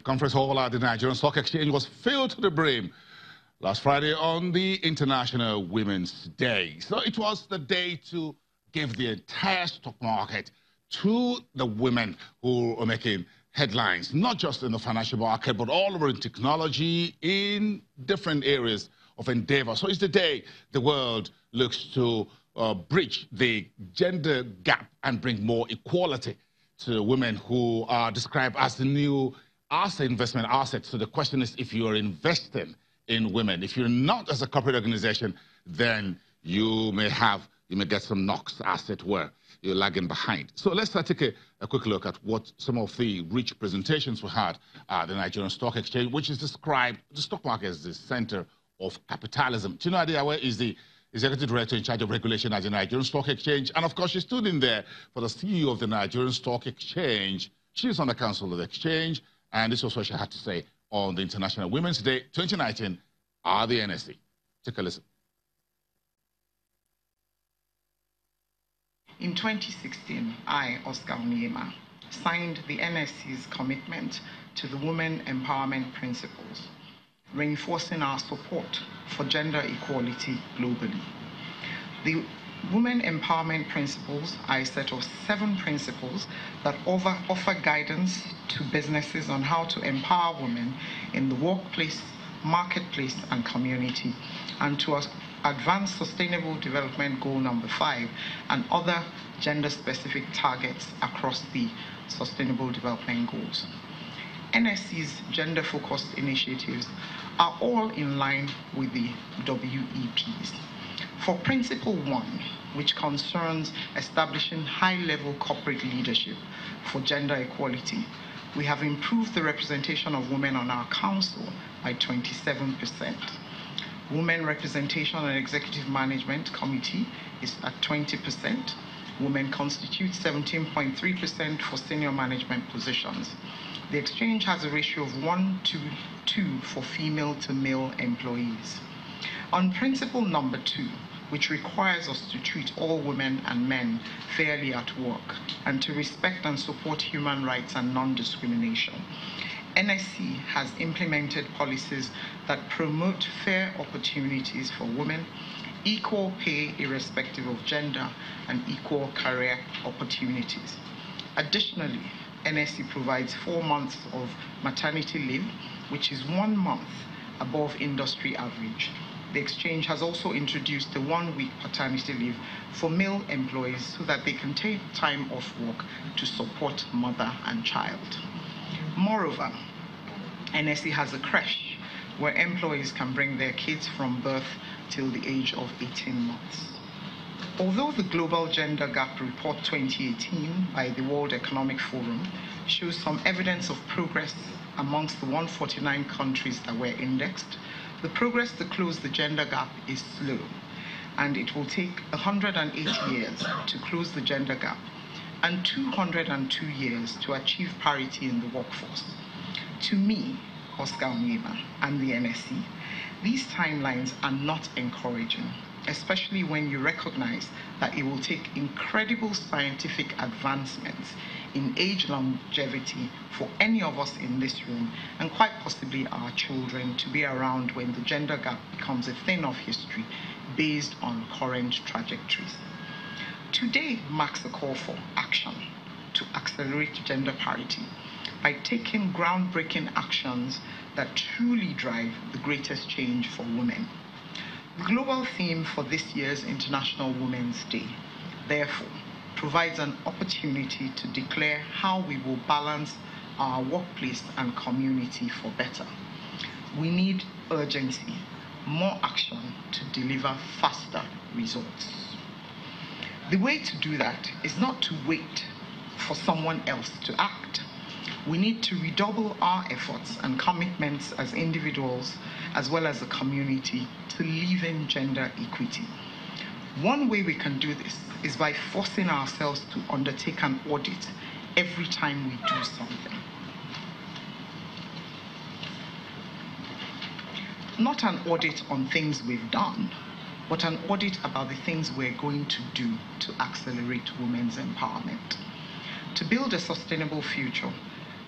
conference hall at the Nigerian Stock Exchange was filled to the brim last Friday on the International Women's Day. So it was the day to give the entire stock market to the women who are making headlines, not just in the financial market, but all over in technology, in different areas of endeavor. So it's the day the world looks to bridge the gender gap and bring more equality to women who are described as the new investment assets. So the question is, if you're investing in women, if you're not as a corporate organization, then you may get some knocks, as it were. You're lagging behind. So let's take a quick look at what some of the rich presentations we had at the Nigerian Stock Exchange, which is described, the stock market as the center of capitalism. Chinua Adeyawe is the Executive Director in charge of regulation at the Nigerian Stock Exchange. And of course, she stood in there for the CEO of the Nigerian Stock Exchange. She's on the Council of the Exchange. And this was what she had to say on the International Women's Day 2019 at the NSE. Take a listen. In 2016, I, Oscar Onyema, signed the NSE's commitment to the Women Empowerment Principles, reinforcing our support for gender equality globally. The Women Empowerment Principles are a set of 7 principles that offer guidance to businesses on how to empower women in the workplace, marketplace, and community, and to advance Sustainable Development Goal number 5 and other gender-specific targets across the Sustainable Development Goals. NSC's gender-focused initiatives are all in line with the WEPs. For Principle 1, which concerns establishing high-level corporate leadership for gender equality, we have improved the representation of women on our council by 27%. Women representation on Executive Management Committee is at 20%. Women constitute 17.3% for senior management positions. The exchange has a ratio of 1 to 2 for female to male employees. On Principle number 2, which requires us to treat all women and men fairly at work and to respect and support human rights and non-discrimination, NSC has implemented policies that promote fair opportunities for women, equal pay irrespective of gender, and equal career opportunities. Additionally, NSC provides 4 months of maternity leave, which is 1 month above industry average. The exchange has also introduced a 1-week paternity leave for male employees so that they can take time off work to support mother and child. Moreover, NSC has a creche where employees can bring their kids from birth till the age of 18 months. Although the Global Gender Gap Report 2018 by the World Economic Forum shows some evidence of progress amongst the 149 countries that were indexed, the progress to close the gender gap is slow, and it will take 108 years to close the gender gap and 202 years to achieve parity in the workforce. To me, Oscar Onyema, and the NSC, these timelines are not encouraging, especially when you recognize that it will take incredible scientific advancements in age longevity for any of us in this room, and quite possibly our children, to be around when the gender gap becomes a thing of history based on current trajectories. Today marks a call for action to accelerate gender parity by taking groundbreaking actions that truly drive the greatest change for women. The global theme for this year's International Women's Day, therefore, provides an opportunity to declare how we will balance our workplace and community for better. We need urgency, more action to deliver faster results. The way to do that is not to wait for someone else to act. We need to redouble our efforts and commitments as individuals as well as a community to live in gender equity. One way we can do this is by forcing ourselves to undertake an audit every time we do something. Not an audit on things we've done, but an audit about the things we're going to do to accelerate women's empowerment. To build a sustainable future,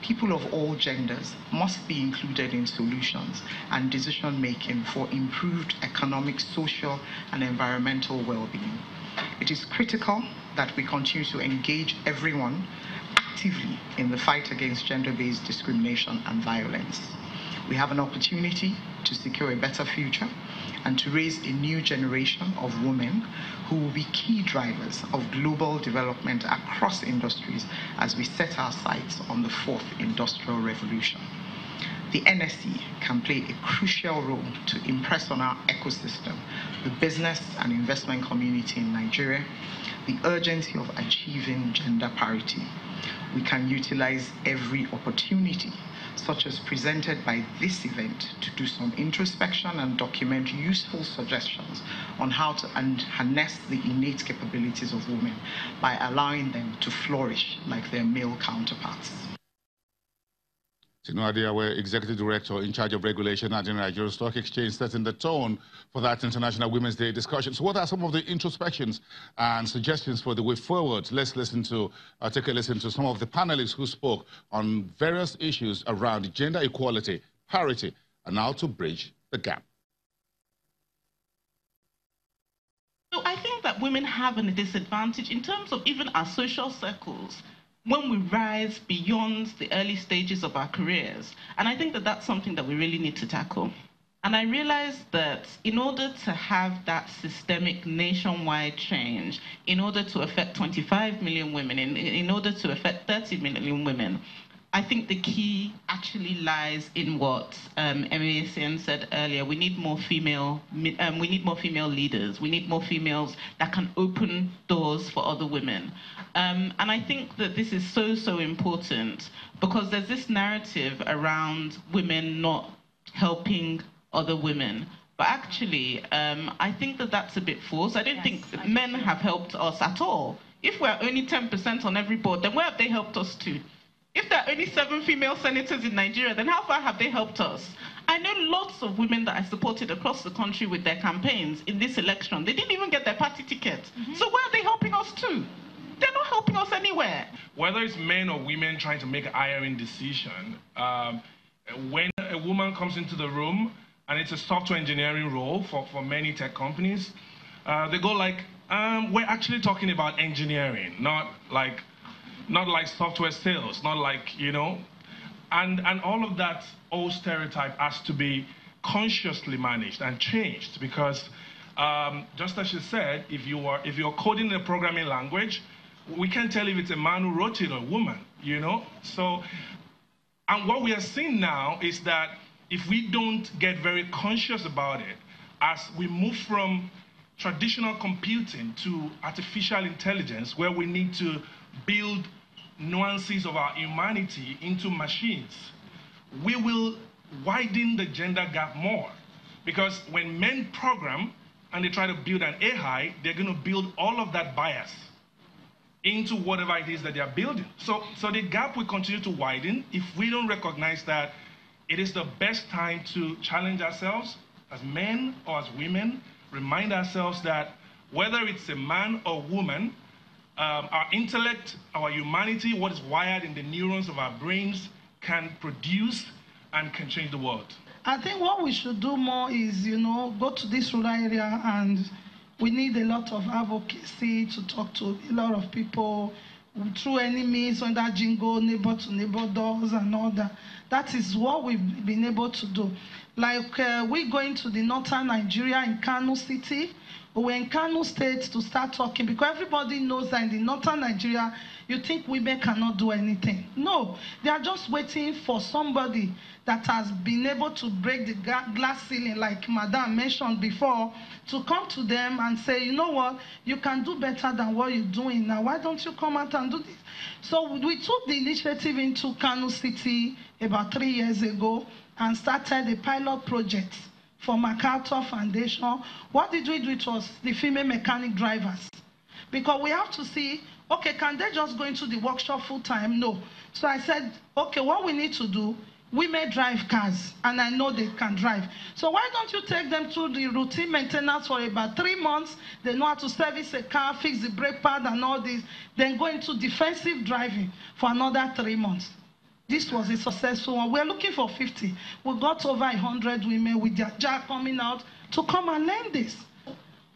People of all genders must be included in solutions and decision-making for improved economic, social, and environmental well-being. It is critical that we continue to engage everyone actively in the fight against gender-based discrimination and violence. We have an opportunity to secure a better future and to raise a new generation of women who will be key drivers of global development across industries as we set our sights on the fourth industrial revolution. The NSE can play a crucial role to impress on our ecosystem, the business and investment community in Nigeria, the urgency of achieving gender parity. We can utilize every opportunity, such as presented by this event, to do some introspection and document useful suggestions on how to harness the innate capabilities of women by allowing them to flourish like their male counterparts. Tinoadia, we're Executive Director in charge of regulation at the Nigerian Stock Exchange, setting the tone for that International Women's Day discussion. So what are some of the introspections and suggestions for the way forward? Let's listen to, take a listen to some of the panelists who spoke on various issues around gender equality, parity, and how to bridge the gap. So I think that women have a disadvantage in terms of even our social circles, when we rise beyond the early stages of our careers. And I think that that's something that we really need to tackle. And I realized that in order to have that systemic nationwide change, in order to affect 25 million women, in order to affect 30 million women, I think the key actually lies in what MASN said earlier. We need more female leaders. We need more females that can open doors for other women. And I think that this is so important because there's this narrative around women not helping other women. But actually, I think that that's a bit false. I don't think men have helped us at all. If we're only 10% on every board, then where have they helped us to? If there are only 7 female senators in Nigeria, then how far have they helped us? I know lots of women that I supported across the country with their campaigns in this election. They didn't even get their party ticket. So where are they helping us to? They're not helping us anywhere. Whether it's men or women trying to make a hiring decision, when a woman comes into the room, and it's a software engineering role for many tech companies, they go like, we're actually talking about engineering, not like software sales, not like, you know, and all of that old stereotype has to be consciously managed and changed because just as you said, if you're coding a programming language, we can't tell if it's a man who wrote it or a woman, you know? So, and what we are seeing now is that if we don't get very conscious about it, as we move from traditional computing to artificial intelligence, where we need to build nuances of our humanity into machines, we will widen the gender gap more. Because when men program and they try to build an AI, they're going to build all of that bias into whatever it is that they are building. So the gap will continue to widen if we don't recognize that it is the best time to challenge ourselves as men or as women, remind ourselves that whether it's a man or woman, our intellect, our humanity, what is wired in the neurons of our brains can produce and can change the world. I think what we should do more is, you know, go to this rural area, and we need a lot of advocacy to talk to a lot of people through any means, on that jingle, neighbor to neighbor doors and all that. That is what we've been able to do. Like we going to the northern Nigeria in Kano City. We were in Kano State to start talking because everybody knows that in the northern Nigeria, you think women cannot do anything. No, they are just waiting for somebody that has been able to break the glass ceiling, like Madam mentioned before, to come to them and say, you know what, you can do better than what you're doing now. Why don't you come out and do this? So we took the initiative into Kano City about 3 years ago and started a pilot project for MacArthur Foundation. What did we do? It was the female mechanic drivers. Because we have to see, okay, can they just go into the workshop full time? No. So I said, okay, what we need to do, women drive cars, and I know they can drive. So why don't you take them through the routine maintenance for about 3 months? They know how to service a car, fix the brake pad and all this, then go into defensive driving for another 3 months. This was a successful one. We're looking for 50. We got over 100 women with their jar coming out to come and learn this.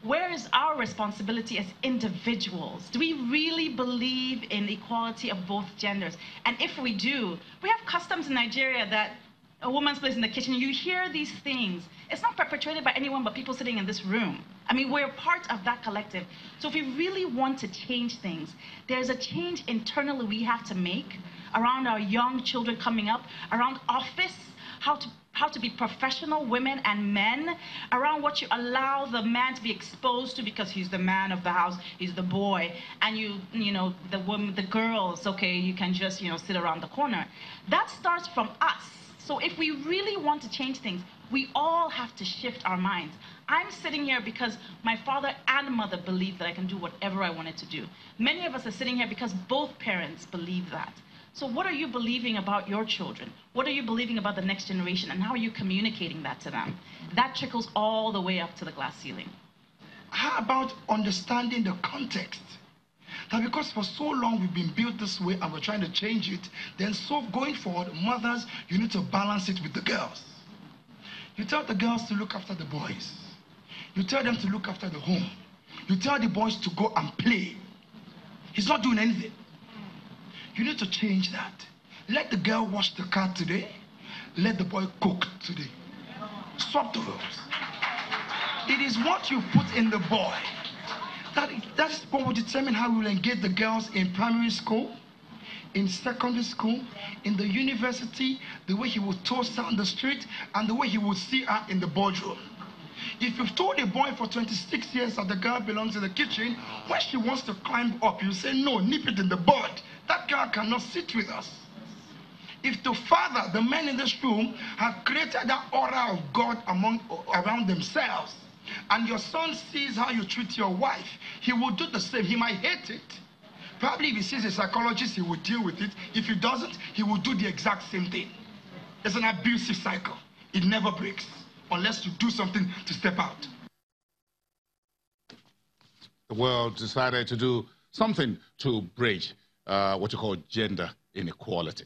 Where is our responsibility as individuals? Do we really believe in equality of both genders? And if we do, we have customs in Nigeria that a woman's place in the kitchen, you hear these things. It's not perpetrated by anyone but people sitting in this room. I mean, we're part of that collective. So if we really want to change things, there's a change internally we have to make around our young children coming up, around office, how to be professional women and men, around what you allow the man to be exposed to because he's the man of the house, he's the boy, and you know, the woman, the girls, okay, you can just, you know, sit around the corner. That starts from us. So if we really want to change things, we all have to shift our minds. I'm sitting here because my father and mother believed that I can do whatever I wanted to do. Many of us are sitting here because both parents believe that. So what are you believing about your children? What are you believing about the next generation? And how are you communicating that to them? That trickles all the way up to the glass ceiling. How about understanding the context? That because for so long we've been built this way and we're trying to change it, then so going forward, mothers, you need to balance it with the girls. You tell the girls to look after the boys. You tell them to look after the home. You tell the boys to go and play. He's not doing anything. You need to change that. Let the girl wash the car today. Let the boy cook today. Swap the roles. It is what you put in the boy. That's what will determine how we will engage the girls in primary school, in secondary school, in the university, the way he will toast her on the street, and the way he will see her in the boardroom. If you've told a boy for 26 years that the girl belongs in the kitchen, when she wants to climb up, you say, no, nip it in the bud. That girl cannot sit with us. If the father, the men in this room, have created that aura of God around themselves, and your son sees how you treat your wife, he will do the same. He might hate it. Probably if he sees a psychologist, he will deal with it. If he doesn't, he will do the exact same thing. It's an abusive cycle. It never breaks unless you do something to step out. The world decided to do something to bridge what you call gender inequality.